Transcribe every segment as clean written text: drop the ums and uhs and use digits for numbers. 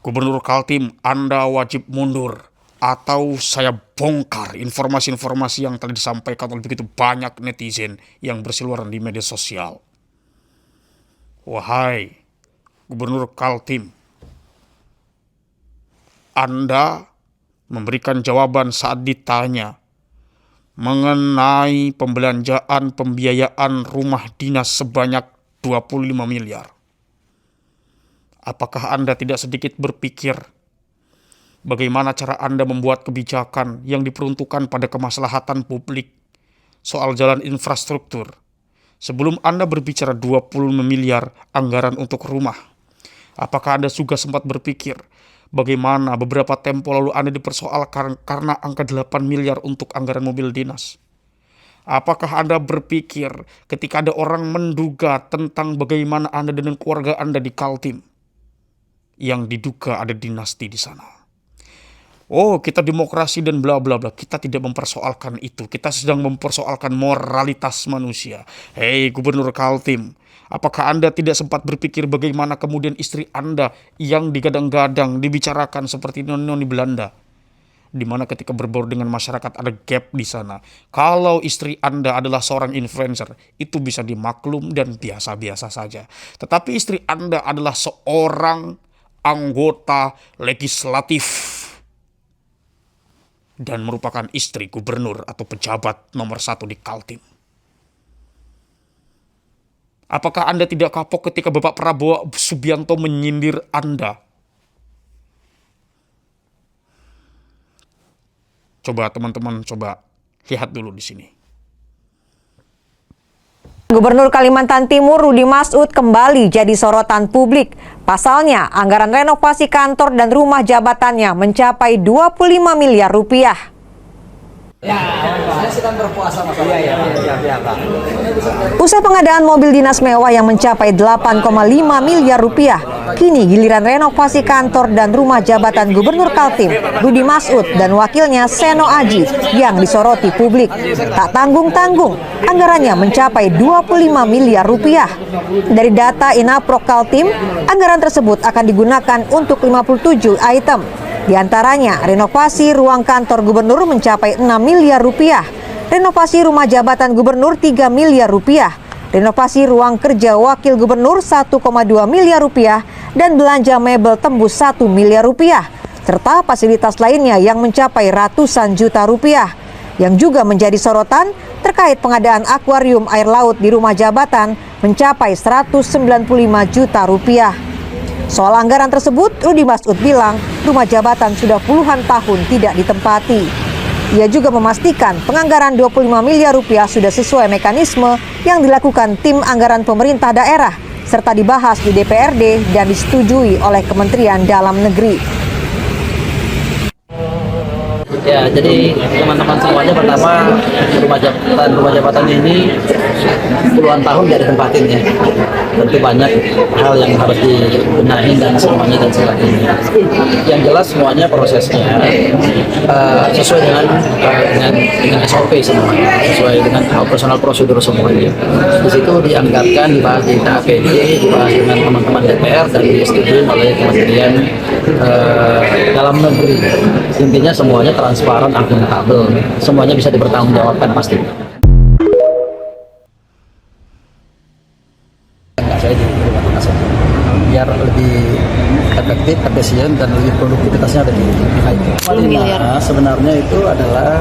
Gubernur Kaltim, Anda wajib mundur atau saya bongkar informasi-informasi yang telah disampaikan oleh begitu banyak netizen yang berseliweran di media sosial. Wahai Gubernur Kaltim, Anda memberikan jawaban saat ditanya mengenai pembelanjaan pembiayaan rumah dinas sebanyak 25 miliar. Apakah Anda tidak sedikit berpikir bagaimana cara Anda membuat kebijakan yang diperuntukkan pada kemaslahatan publik soal jalan infrastruktur sebelum Anda berbicara 25 miliar anggaran untuk rumah? Apakah Anda juga sempat berpikir bagaimana beberapa tempo lalu Anda dipersoalkan karena angka 8 miliar untuk anggaran mobil dinas? Apakah Anda berpikir ketika ada orang menduga tentang bagaimana Anda dan keluarga Anda di Kaltim yang diduga ada dinasti di sana? Oh, kita demokrasi dan bla bla bla. Kita tidak mempersoalkan itu. Kita sedang mempersoalkan moralitas manusia. Hei Gubernur Kaltim, apakah Anda tidak sempat berpikir bagaimana kemudian istri Anda yang digadang-gadang dibicarakan seperti noni Belanda, di mana ketika berbaur dengan masyarakat ada gap di sana. Kalau istri Anda adalah seorang influencer, itu bisa dimaklum dan biasa-biasa saja. Tetapi istri Anda adalah seorang anggota legislatif dan merupakan istri gubernur atau pejabat nomor 1 di Kaltim. Apakah Anda tidak kapok ketika Bapak Prabowo Subianto menyindir Anda? Coba teman-teman lihat dulu di sini. Gubernur Kalimantan Timur Rudy Masud kembali jadi sorotan publik. Pasalnya, anggaran renovasi kantor dan rumah jabatannya mencapai 25 miliar rupiah. Saya sedang berpuasa Mas. Usai pengadaan mobil dinas mewah yang mencapai 8,5 miliar rupiah, kini giliran renovasi kantor dan rumah jabatan Gubernur Kaltim, Rudy Masud dan wakilnya Seno Aji yang disoroti publik. Tak tanggung-tanggung, anggarannya mencapai 25 miliar rupiah. Dari data Inaprok Kaltim, anggaran tersebut akan digunakan untuk 57 item. Di antaranya, renovasi ruang kantor gubernur mencapai 6 miliar rupiah, renovasi rumah jabatan gubernur 3 miliar rupiah, renovasi ruang kerja wakil gubernur 1,2 miliar rupiah, dan belanja mebel tembus 1 miliar rupiah, serta fasilitas lainnya yang mencapai ratusan juta rupiah. Yang juga menjadi sorotan terkait pengadaan akuarium air laut di rumah jabatan mencapai 195 juta rupiah. Soal anggaran tersebut, Rudy Masud bilang rumah jabatan sudah puluhan tahun tidak ditempati. Ia juga memastikan penganggaran 25 miliar rupiah sudah sesuai mekanisme yang dilakukan tim anggaran pemerintah daerah, serta dibahas di DPRD dan disetujui oleh Kementerian Dalam Negeri. Ya, jadi teman-teman semuanya, pertama rumah jabatan ini puluhan tahun tidak ditempatin ya. Tentu banyak hal yang harus dibenahi dan semuanya dan sebagainya. Yang jelas semuanya prosesnya sesuai dengan SOP semuanya, sesuai dengan operasional prosedur semuanya. Di situ dianggarkan, dibahas di APD, dibahas dengan teman-teman DPR dan disetujui oleh Kementerian Dalam Negeri. Intinya semuanya transparan, akuntabel, semuanya bisa dipertanggungjawabkan pasti. Saya di rumah dinas biar lebih efektif, efisien, dan lebih produktivitasnya lebih baik. Dinas sebenarnya itu adalah,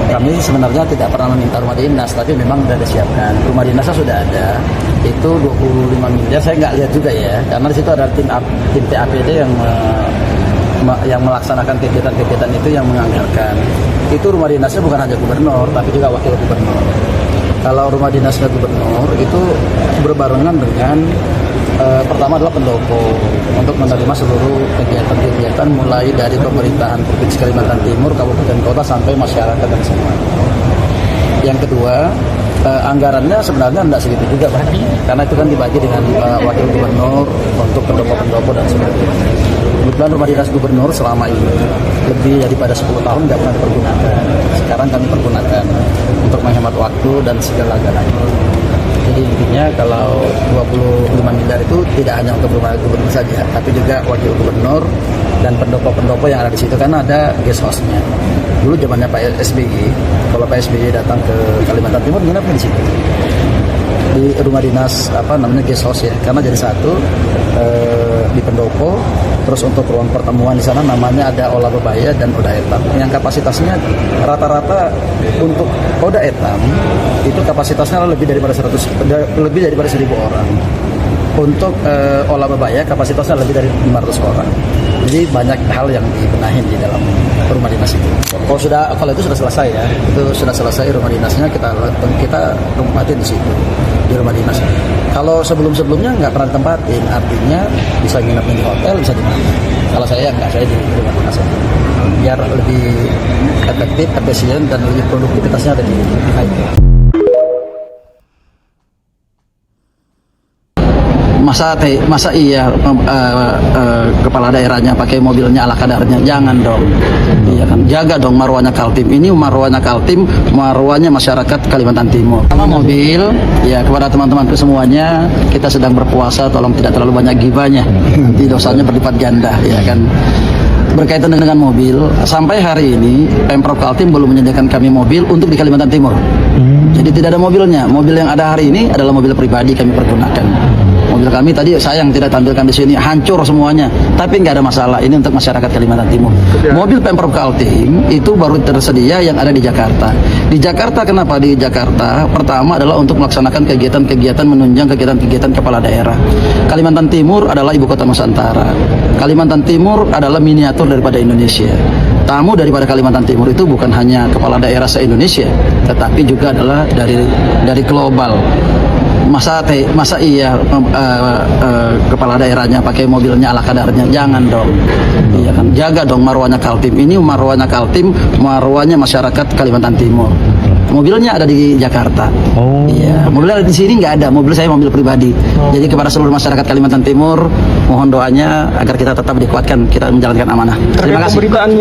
kami sebenarnya tidak pernah meminta rumah dinas, tapi memang sudah disiapkan. Rumah dinasnya sudah ada, itu 25 miliar. Saya nggak lihat juga ya, karena di situ ada tim TAPD yang melaksanakan kegiatan-kegiatan itu, yang menganggarkan. Itu rumah dinasnya bukan hanya gubernur, tapi juga wakil gubernur. Kalau rumah dinasnya gubernur itu berbarengan dengan pertama adalah pendopo untuk menerima seluruh kegiatan-kegiatan mulai dari pemerintahan Provinsi Kalimantan Timur, kabupaten kota sampai masyarakat dan semua. Yang kedua, anggarannya sebenarnya tidak segitu juga Pak, karena itu kan dibagi dengan wakil gubernur untuk pendopo-pendopo dan sebagainya. Kebetulan rumah dinas gubernur selama ini lebih daripada 10 tahun tidak pernah dipergunakan. Sekarang kami pergunakan untuk menghemat waktu dan segala-galanya. Jadi intinya kalau 25 miliar itu tidak hanya untuk rumah gubernur saja, tapi juga wakil gubernur dan pendopo-pendopo yang ada di situ, karena ada guest house-nya. Dulu zamannya Pak SBY, kalau Pak SBY datang ke Kalimantan Timur nginep di situ, di rumah dinas guest house ya, karena jadi satu di pendopo. Terus untuk ruang pertemuan di sana namanya ada Olah Bebaya dan Oda Etam, yang kapasitasnya rata-rata untuk Oda Etam itu kapasitasnya lebih daripada 100 orang. Untuk Olah Bebaya kapasitasnya lebih dari 500 orang. Jadi banyak hal yang dibenahin di dalam rumah dinas itu. Kalau itu sudah selesai ya, itu sudah selesai rumah dinasnya, kita tempatin di situ, di rumah dinas. Kalau sebelumnya nggak pernah ditempatin, artinya bisa nginep di hotel, bisa di mana. Kalau saya nggak, saya di rumah dinas aja. Biar lebih efektif, efisien, dan lebih produktivitasnya ada di naik. Masa iya kepala daerahnya pakai mobilnya ala kadarnya? Jangan dong. Iya kan, jaga dong marwahnya Kaltim. Ini marwahnya Kaltim, marwahnya masyarakat Kalimantan Timur. Sama mobil, ya kepada teman-teman semuanya, kita sedang berpuasa, tolong tidak terlalu banyak gibahnya. Nanti dosanya berlipat ganda, ya kan. Berkaitan dengan mobil, sampai hari ini Pemprov Kaltim belum menyediakan kami mobil untuk di Kalimantan Timur. Jadi tidak ada mobilnya. Mobil yang ada hari ini adalah mobil pribadi kami pergunakan. Mobil kami tadi sayang tidak tampilkan di sini, hancur semuanya. Tapi nggak ada masalah, ini untuk masyarakat Kalimantan Timur. Mobil Pemprov Kaltim itu baru tersedia yang ada di Jakarta. Di Jakarta, kenapa di Jakarta? Pertama adalah untuk melaksanakan kegiatan-kegiatan menunjang kegiatan-kegiatan kepala daerah. Kalimantan Timur adalah ibu kota Nusantara. Kalimantan Timur adalah miniatur daripada Indonesia. Tamu daripada Kalimantan Timur itu bukan hanya kepala daerah se-Indonesia, tetapi juga adalah dari global. Masa iya kepala daerahnya pakai mobilnya ala kadarnya? Jangan dong. Iya kan, jaga dong marwahnya Kaltim. Ini marwahnya Kaltim, marwahnya masyarakat Kalimantan Timur. Mobilnya ada di Jakarta. Iya, mobilnya ada di sini nggak ada. Mobil saya mobil pribadi. Jadi kepada seluruh masyarakat Kalimantan Timur, mohon doanya agar kita tetap dikuatkan, kita menjalankan amanah. Terima kasih.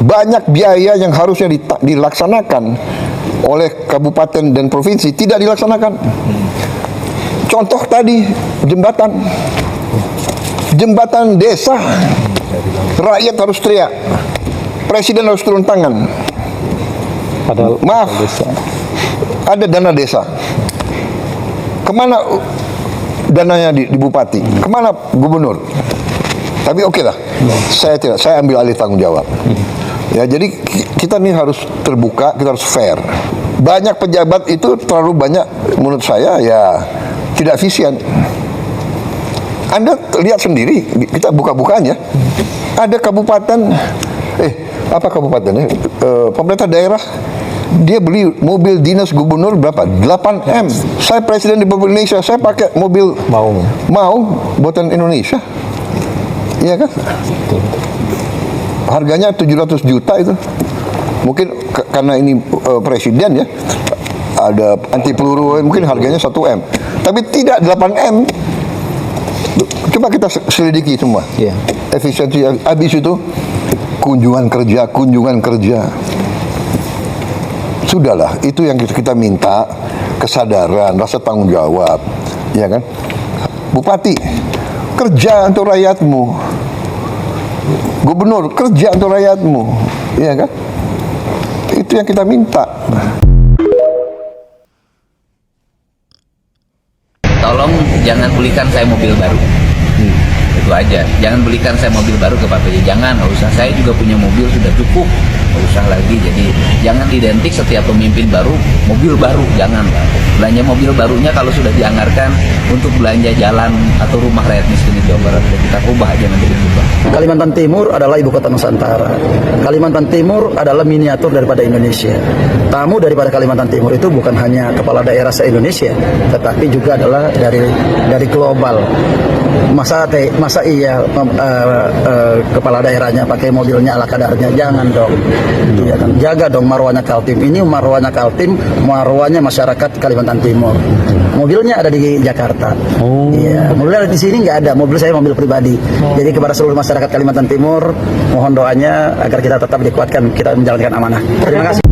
Banyak biaya yang harusnya dilaksanakan oleh kabupaten dan provinsi tidak dilaksanakan. Contoh tadi jembatan desa, rakyat harus teriak, presiden harus turun tangan. Padahal maaf, ada dana desa. Kemana dananya di bupati? Kemana gubernur? Tapi oke lah, saya ambil alih tanggung jawab. Ya, jadi kita nih harus terbuka, kita harus fair. Banyak pejabat itu terlalu banyak, menurut saya ya tidak efisien. Anda lihat sendiri, kita buka-bukaan ya. Ada kabupaten, apa kabupatennya? Pemerintah daerah, dia beli mobil dinas gubernur berapa? 8M. Saya presiden di Republik Indonesia, saya pakai mobil mau buatan Indonesia. Iya kan? Harganya 700 juta itu. Mungkin karena ini presiden ya, ada anti peluru, mungkin harganya 1M. Tapi tidak 8M. Coba kita selidiki semua. Efisiensi. Habis itu kunjungan kerja. Sudahlah, itu yang kita minta, kesadaran, rasa tanggung jawab, ya kan? Bupati, kerja untuk rakyatmu. Gubernur, kerja untuk rakyatmu, ya kan? Itu yang kita minta. Tolong jangan belikan saya mobil baru. Itu aja. Jangan belikan saya mobil baru ke Pak PJ. Jangan, nggak usah. Saya juga punya mobil sudah cukup. Nggak usah lagi. Jadi jangan identik setiap pemimpin baru mobil baru. Jangan lah. Belanja mobil barunya kalau sudah dianggarkan untuk belanja jalan atau rumah rakyat miskin di Jawa Barat, kita ubah aja nanti diubah. Kalimantan Timur adalah ibu kota Nusantara. Kalimantan Timur adalah miniatur daripada Indonesia. Tamu daripada Kalimantan Timur itu bukan hanya kepala daerah se-Indonesia, tetapi juga adalah dari global. Masa iya kepala daerahnya pakai mobilnya ala kadarnya? Jangan dong. Gitu ya kan. Jaga dong marwahnya Kaltim. Ini marwahnya Kaltim, marwahnya masyarakat Kalimantan Timur. Mobilnya ada di Jakarta. Iya, mobilnya ada di sini nggak ada. Mobil saya mobil pribadi. Jadi kepada seluruh masyarakat Kalimantan Timur, mohon doanya agar kita tetap dikuatkan, kita menjalankan amanah. Terima kasih.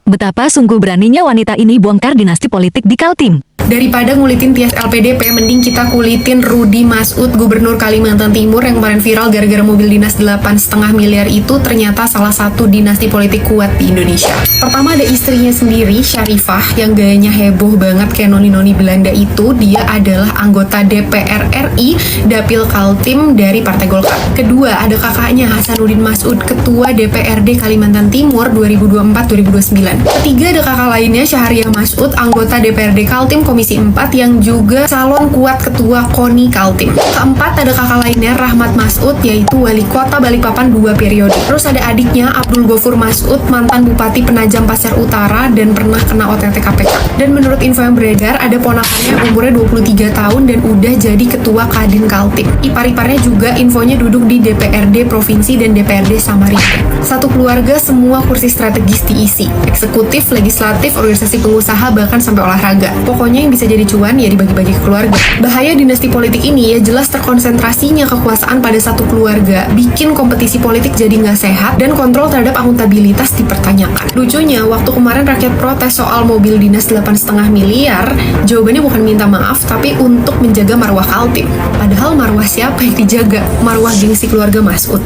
Betapa sungguh beraninya wanita ini bongkar dinasti politik di Kaltim. Daripada ngulitin Tias LPDP, mending kita kulitin Rudi Masud, Gubernur Kalimantan Timur yang kemarin viral gara-gara mobil dinas 8,5 miliar itu ternyata salah satu dinasti politik kuat di Indonesia. Pertama ada istrinya sendiri, Syarifah, yang gayanya heboh banget kayak noni-noni Belanda itu. Dia adalah anggota DPR RI, Dapil Kaltim dari Partai Golkar. Kedua ada kakaknya Hasanuddin Masud, Ketua DPRD Kalimantan Timur 2024-2029. Ketiga ada kakak lainnya, Syahriah Masud, anggota DPRD Kaltim Komisi 4 yang juga calon kuat ketua KONI Kaltim. Keempat ada kakak lainnya Rahmat Masud, yaitu wali kota Balikpapan 2 periode. Terus ada adiknya Abdul Ghafur Masud, mantan Bupati Penajam Pasir Utara dan pernah kena OTT KPK. Dan menurut info yang beredar ada ponakannya umurnya 23 tahun dan udah jadi ketua Kadin Kaltim. Ipar-iparnya juga infonya duduk di DPRD Provinsi dan DPRD Samarinda. Satu keluarga semua kursi strategis diisi. Eksekutif, legislatif, organisasi pengusaha bahkan sampai olahraga. Pokoknya yang bisa jadi cuan ya dibagi-bagi ke keluarga. Bahaya dinasti politik ini ya jelas terkonsentrasinya kekuasaan pada satu keluarga, bikin kompetisi politik jadi nggak sehat dan kontrol terhadap akuntabilitas dipertanyakan. Lucunya waktu kemarin rakyat protes soal mobil dinas 8,5 miliar, jawabannya bukan minta maaf tapi untuk menjaga marwah Kaltim. Padahal marwah siapa yang dijaga? Marwah gengsi keluarga Masud.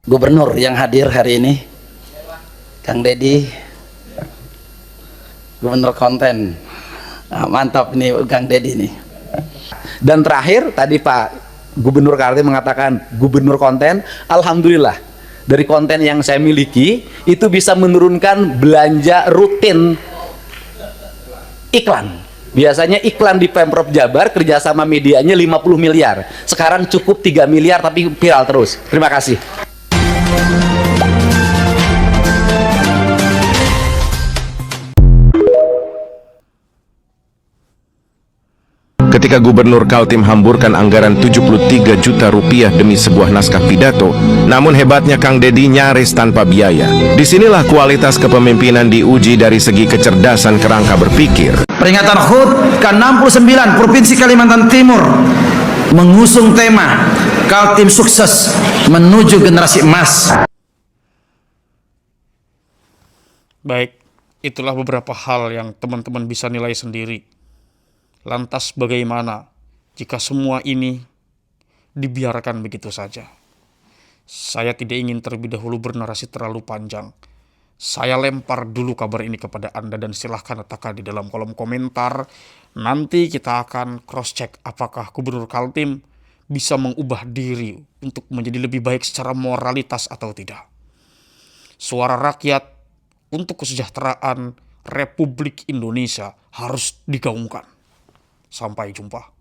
Gubernur yang hadir hari ini, Kang Deddy, Gubernur konten. Nah, mantap nih Kang Deddy nih. Dan terakhir tadi Pak Gubernur Kaltim mengatakan gubernur konten. Alhamdulillah dari konten yang saya miliki itu bisa menurunkan belanja rutin iklan. Biasanya iklan di Pemprov Jabar kerjasama medianya 50 miliar. Sekarang cukup 3 miliar tapi viral terus. Terima kasih. Ketika Gubernur Kaltim hamburkan anggaran 73 juta rupiah demi sebuah naskah pidato, namun hebatnya Kang Deddy nyaris tanpa biaya. Disinilah kualitas kepemimpinan diuji dari segi kecerdasan kerangka berpikir. Peringatan HUT ke-69 Provinsi Kalimantan Timur mengusung tema Kaltim Sukses Menuju Generasi Emas. Baik, itulah beberapa hal yang teman-teman bisa nilai sendiri. Lantas bagaimana jika semua ini dibiarkan begitu saja? Saya tidak ingin terlebih dahulu bernarasi terlalu panjang. Saya lempar dulu kabar ini kepada Anda dan silahkan letakkan di dalam kolom komentar. Nanti kita akan cross-check apakah Gubernur Kaltim bisa mengubah diri untuk menjadi lebih baik secara moralitas atau tidak. Suara rakyat untuk kesejahteraan Republik Indonesia harus digaungkan. Sampai jumpa.